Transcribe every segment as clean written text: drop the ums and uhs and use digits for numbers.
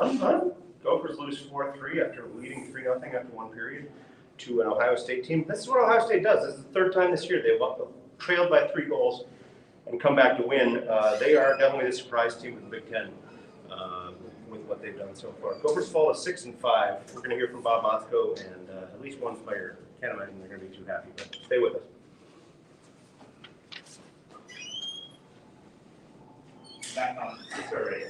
fun. Gophers lose 4-3 after leading 3-0 after one period to an Ohio State team. This is what Ohio State does. This is the third time this year they've trailed by 3 goals and come back to win. They are definitely the surprise team in the Big Ten with what they've done so far. Gophers fall to 6-5. We're going to hear from Bob Motzko and at least one player. Can't imagine they're going to be too happy, but stay with us. Back on. It's already.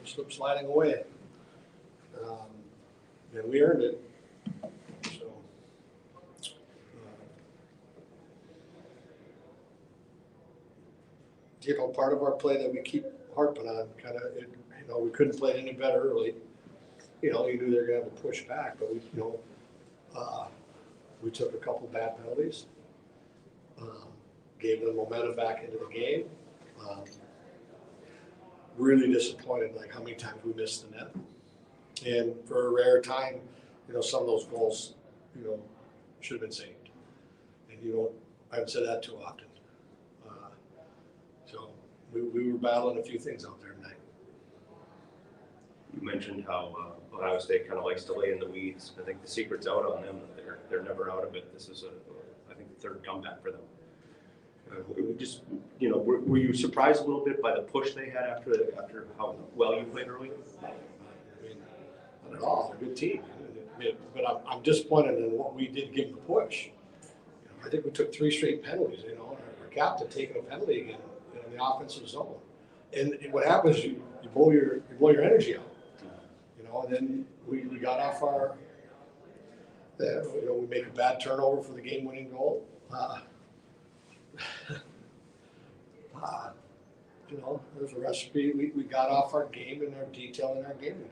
Slip sliding away. And we earned it. So, part of our play that we keep harping on, we couldn't play any better early. You knew they were going to have to push back, but We took a couple bad penalties, gave them momentum back into the game. Really disappointed, like how many times we missed the net. And for a rare time, some of those goals, should have been saved. And I haven't said that too often. So we were battling a few things out there tonight. You mentioned how Ohio State kind of likes to lay in the weeds. I think the secret's out on them. They're never out of it. This is I think the third comeback for them. Were you surprised a little bit by the push they had after how well you played early? I mean, not at all. They're a good team. But I'm disappointed in what we did give them the push. I think we took 3 straight penalties. Our captain taking a penalty again in the offensive zone. And what happens, you blow your energy out. And then we got off our. We make a bad turnover for the game-winning goal. There's a recipe. We got off our game and our detail in our game.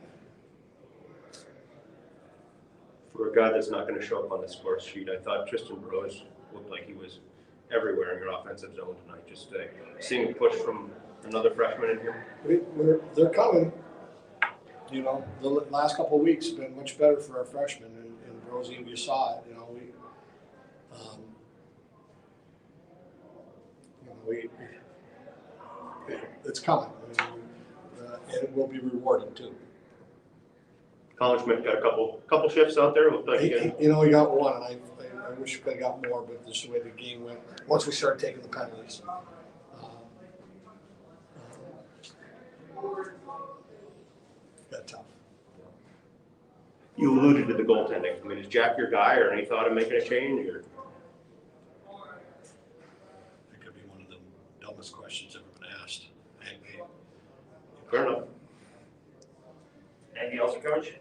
For a guy that's not going to show up on the score sheet, I thought Tristan Rose looked like he was everywhere in your offensive zone tonight. Just seeing a push from another freshman in here. They're coming. The last couple of weeks have been much better for our freshmen, and Rosie, you saw it. It's coming, and it will be rewarding too. Colin Schmidt got a couple shifts out there. Looked like He got one, and I wish we could have got more, but this is the way the game went. Once we started taking the penalties, got tough. You alluded to the goaltending. I mean, is Jack your guy, or any thought of making a change? Or? It could be one of the dumbest questions ever been asked. Fair enough. Anything else, Coach?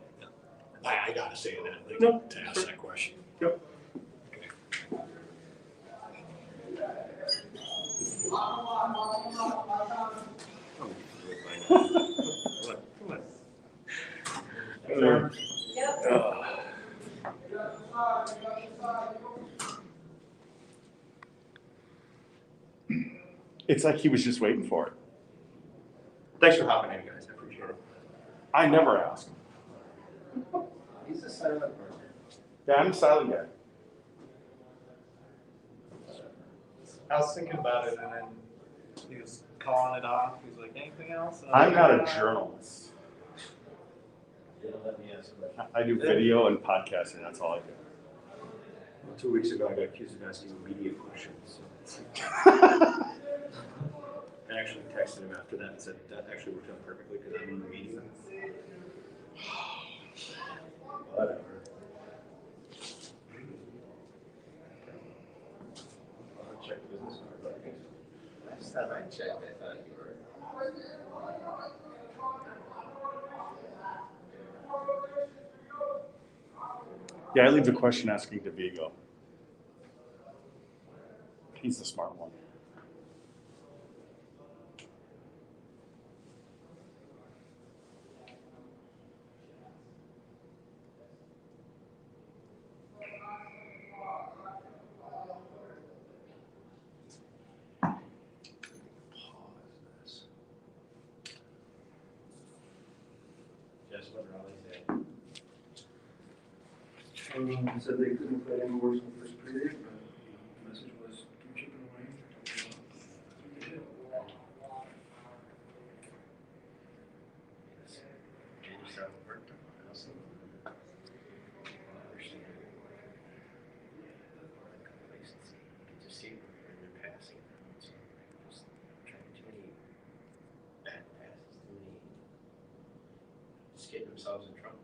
I gotta say that to ask that question. Yep. Okay. It's like he was just waiting for it. Thanks for hopping in, guys. I appreciate it. I never ask. He's a silent person. Yeah, I'm a silent guy. I was thinking about it, and then he was calling it off. He's like, anything else? I'm not a journalist. Let me ask a question. I do video and podcasting. That's all I do. Well, 2 weeks ago, I got accused of asking media questions. So. I actually texted him after that and said that actually worked out perfectly because I'm in the media. Whatever. I'll check business card. Last time I checked, I thought you were. Yeah, I leave the question asking to Vigo. He's the smart one. Just what Raleigh said. Said they couldn't play any worse in the first period, but the message was keep chipping away. Get themselves in trouble.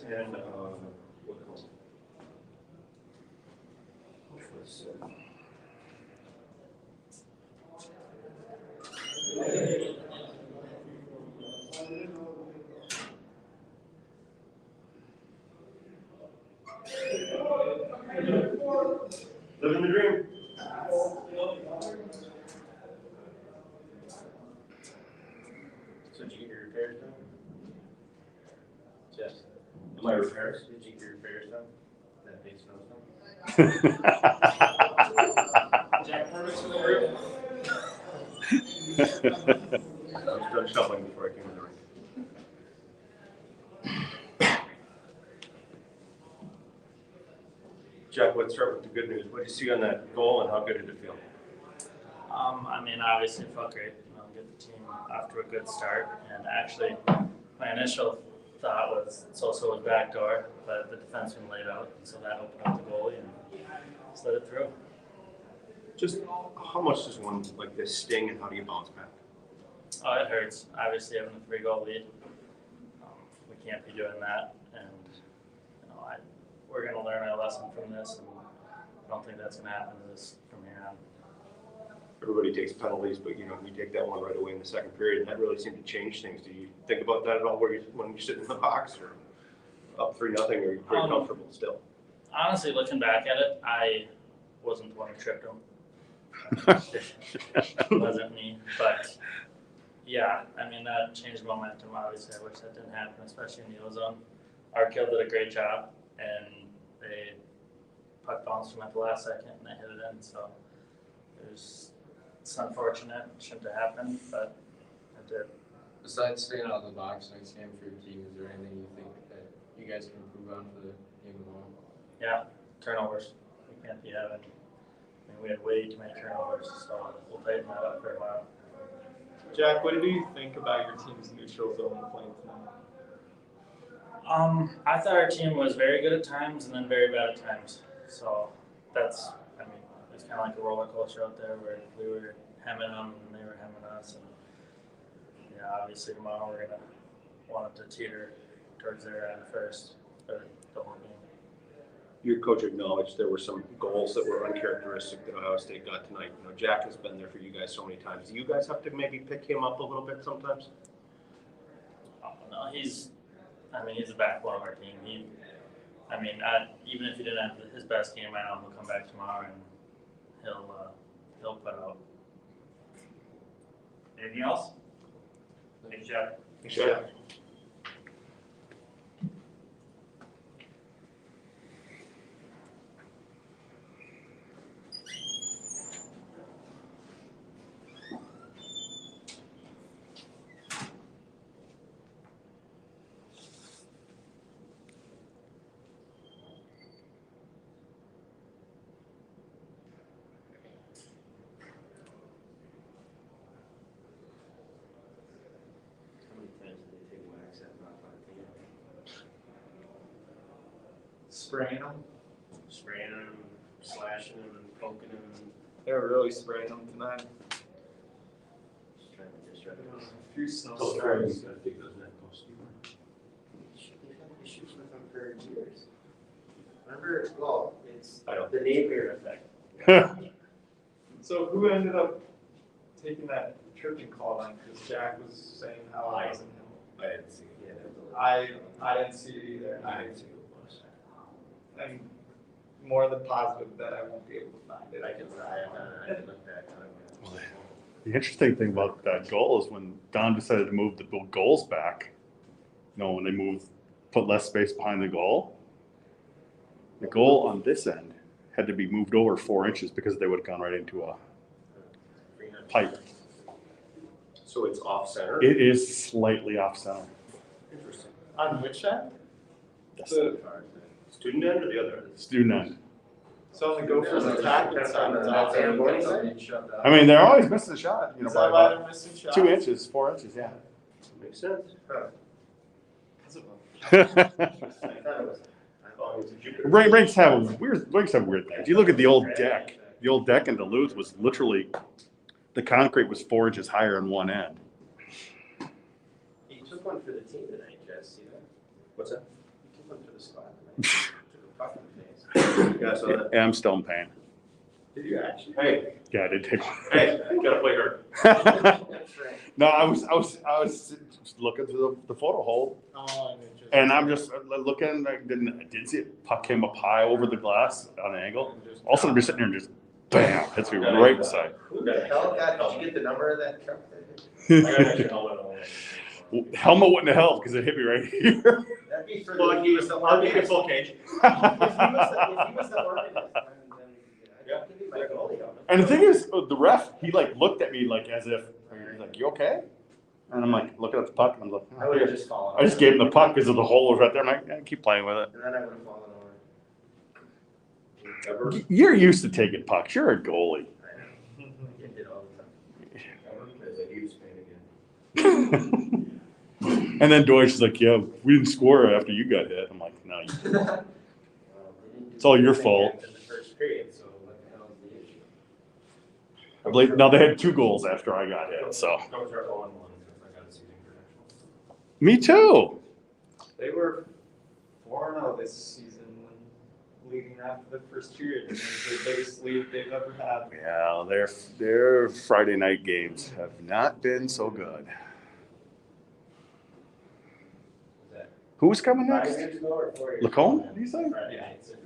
And, what else? Which was, living the dream. So did you get your repairs done? Yes. My repairs? Did you get your repairs done? That big snowstorm? Jack, permits for the roof? I was done shoveling before I came in the ring. Jack, let's start with the good news. What did you see on that goal and how good did it feel? I mean, obviously it felt great, get the team off to a good start. And actually, my initial thought was it's also a backdoor, but the defenseman laid out, so that opened up the goalie and slid it through. Just how much does one like this sting and how do you bounce back? Oh, it hurts. Obviously, having a 3-goal lead, we can't be doing that. And we're going to learn our lesson from this, and I don't think that's going to happen to us from here on. Everybody takes penalties, but we take that one right away in the second period, and that really seemed to change things. Do you think about that at all, when you're sitting in the box or up 3-0, or you're pretty comfortable still? Honestly, looking back at it, I wasn't the one who tripped him. It wasn't me, but yeah, I mean that changed momentum. Obviously, I wish that didn't happen, especially in the ozone. Our kill did a great job, and they puck bounced from at the last second, and they hit it in. So it's unfortunate. It shouldn't have happened, but it did. Besides staying out of the box next game for your team, is there anything you think that you guys can improve on for the game tomorrow? Yeah, turnovers. We can't be having. I mean, we had way too many turnovers, so we'll tighten that up for a while. Jack, what do you think about your team's neutral zone play tonight? I thought our team was very good at times and then very bad at times. So it's kind of like a roller coaster out there where we were hemming them and they were hemming us. And yeah, obviously tomorrow we're gonna want it to teeter towards their end first for the whole game. Your coach acknowledged there were some goals that were uncharacteristic that Ohio State got tonight. Jack has been there for you guys so many times. Do you guys have to maybe pick him up a little bit sometimes? Oh, no, he's the backbone of our team. Even if he didn't have his best game, I know he'll come back tomorrow and he'll put out. Anything else? Thanks, Jack. Sure. Spraying them? Spraying him, slashing him, and poking him. They were really spraying them tonight. Just trying to disrupt him. A few snow He's storms. got to dig those net posts. We've had issues with them for years. Remember, well, it's I don't. the Napier effect. So who ended up taking that tripping call on? Because Jack was saying how it wasn't him. I didn't see it. I didn't see it either. I didn't see it. I'm more than positive that I won't be able to find it. I can look back on it. The interesting thing about that goal is when Don decided to move the goals back, when they put less space behind the goal on this end had to be moved over 4 inches because they would have gone right into a pipe. So it's off center? It is slightly off center. Interesting. On which end? Yes. The, Student end or the other end? Student end. so on the Gophers attacking side, it's off. I mean, they're always missing a shot, Is by that why about they're missing shots? 2 inches, 4 inches, yeah. Makes sense. Because of them. I thought it was. Rinks have weird things. You look at the old deck. The old deck in Duluth was literally, the concrete was 4 inches higher on one end. He took one for the team tonight, Jess. What's that? You came up to the spot. Took a puck in the face. Yeah, so that. Yeah, I'm still in pain. Did you actually? Hey, Yeah, I did take one. hey, gotta play hard. That's right. No, I was just looking through the photo hold, Oh, and it just. and I'm just looking. I didn't see it. Puck came up high over the glass on an angle. All of a sudden, I'm sitting there and just bam, hits me right beside. Who the hell got, did you get the number of that truck? I got an extra helmet on. Helmet wouldn't have helped because it hit me right here. That'd be for Well, the, he was the full cage. If he was the organist, then Yeah. give me my goalie helmet. And the thing is, the ref, he like looked at me like as if, he's like, "You okay?" And I'm like looking at the puck, and I'm like, I would have just fallen I just over. gave him the puck because of the hole was right there. I'm like, yeah, keep playing with it. And then I would have fallen over. Ever? You're used to taking pucks. You're a goalie. I know. I did all the time. Ever? Because I do Spain again. And then Deutsch is like, "Yeah, we didn't score after you got hit." I'm like, "No, you didn't." Well, they didn't do It's all your anything fault. after the first period, so what the hell is the issue? I believe no, they had 2 goals after I got hit. So Those are 0-1 since I got a season credential. me too. They were 4-0 this season when leading after the first period. It was the biggest lead they've ever had. Yeah, their Friday night games have not been so good. Was that Who's coming 5 next? years ago or 4 years ago? Lacombe? What do you say? Friday Yeah. night syndrome.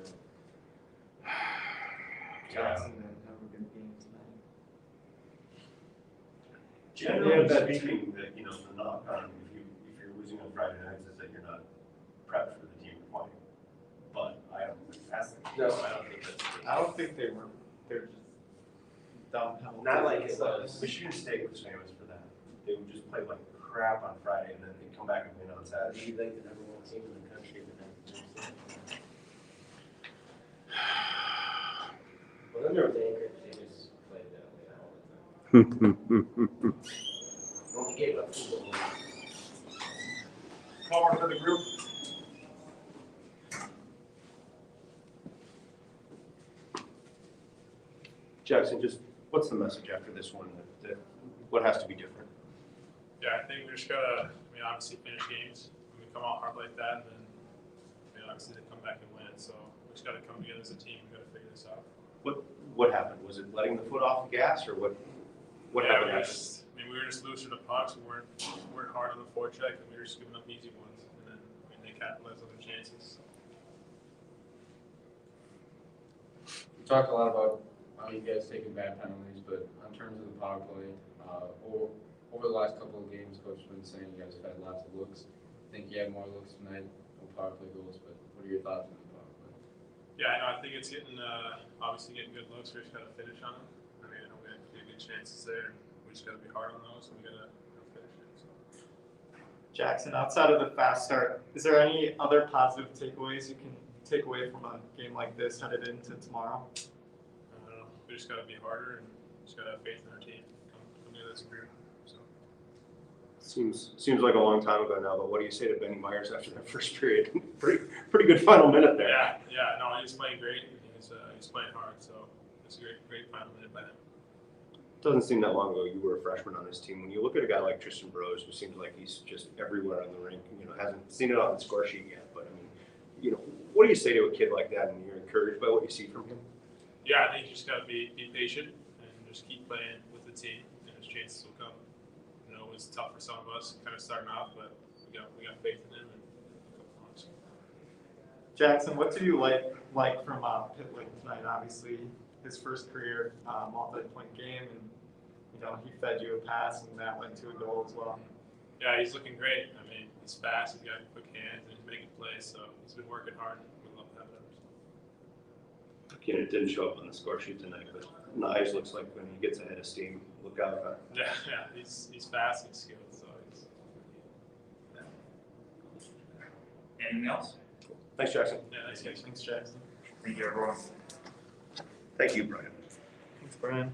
Jackson didn't have a good game tonight. Generally speaking, that, you know, the knock on, if you're losing on Friday nights is that you're not prepped for the team you're playing. But I don't think that's the case. No. I don't think that's the case. I don't think they were. They're just dumb penalties. Not like it was. Michigan State was famous for that. They would just play like crap on Friday and then they'd come back and win on That'd Saturday. be like the number 1 team in the country the next Thursday. Well, then there was Anchorage, they just played that way all the time. Only gave up 2 goals. Forward for the group. Jackson, just what's the message after this one? That what has to be different? Yeah, I think we just gotta, obviously finish games. When we come out hard like that, then, obviously they come back and win. So we just gotta come together as a team. We gotta figure this out. What happened? Was it letting the foot off the gas or what? What Yeah, happened? we were just loose to the pucks. We weren't hard on the forecheck, and we were just giving up easy ones. And then, they capitalized on their chances. We talked a lot about how you guys taking bad penalties, but in terms of the power play, over the last couple of games, Coach has been saying you guys have had lots of looks. I think you had more looks tonight, no power play goals, but what are your thoughts on the power play? Yeah, I know. I think it's getting obviously getting good looks. We just gotta finish on them. I know we had pretty good chances there, and we just gotta be hard on those, and we gotta finish it. So. Jackson, outside of the fast start, is there any other positive takeaways you can take away from a game like this headed into tomorrow? We just gotta be harder and just gotta have faith in our team. Come together as a group. So. Seems like a long time ago now, but what do you say to Benny Myers after that first period? pretty good final minute there. Yeah, no, he's playing great. He's playing hard, so it's a great final minute by him. Doesn't seem that long ago you were a freshman on this team. When you look at a guy like Tristan Brose, who seems like he's just everywhere on the rink, hasn't seen it on the score sheet yet, but what do you say to a kid like that and you're encouraged by what you see from him? Yeah, I think you just gotta be patient and just keep playing with the team, and his chances will come. It was tough for some of us, kind of starting off, but we got faith in him and a couple months. Jackson, what do you like from Pitlick tonight? Obviously, his first career multi-point game, and he fed you a pass, and that went to a goal as well. Yeah, he's looking great. He's fast, he's got quick hands, and he's making plays, so he's been working hard. We love having him. Again, it didn't show up on the score sheet tonight, but Knives looks like when he gets ahead of steam, look out. Yeah, he's fast, he's skilled, so he's. Yeah. Anything else? Thanks, Jackson. Yeah, nice catch. Thanks, Jackson. Thank you, everyone. Thank you, Brian. Thanks, Brian.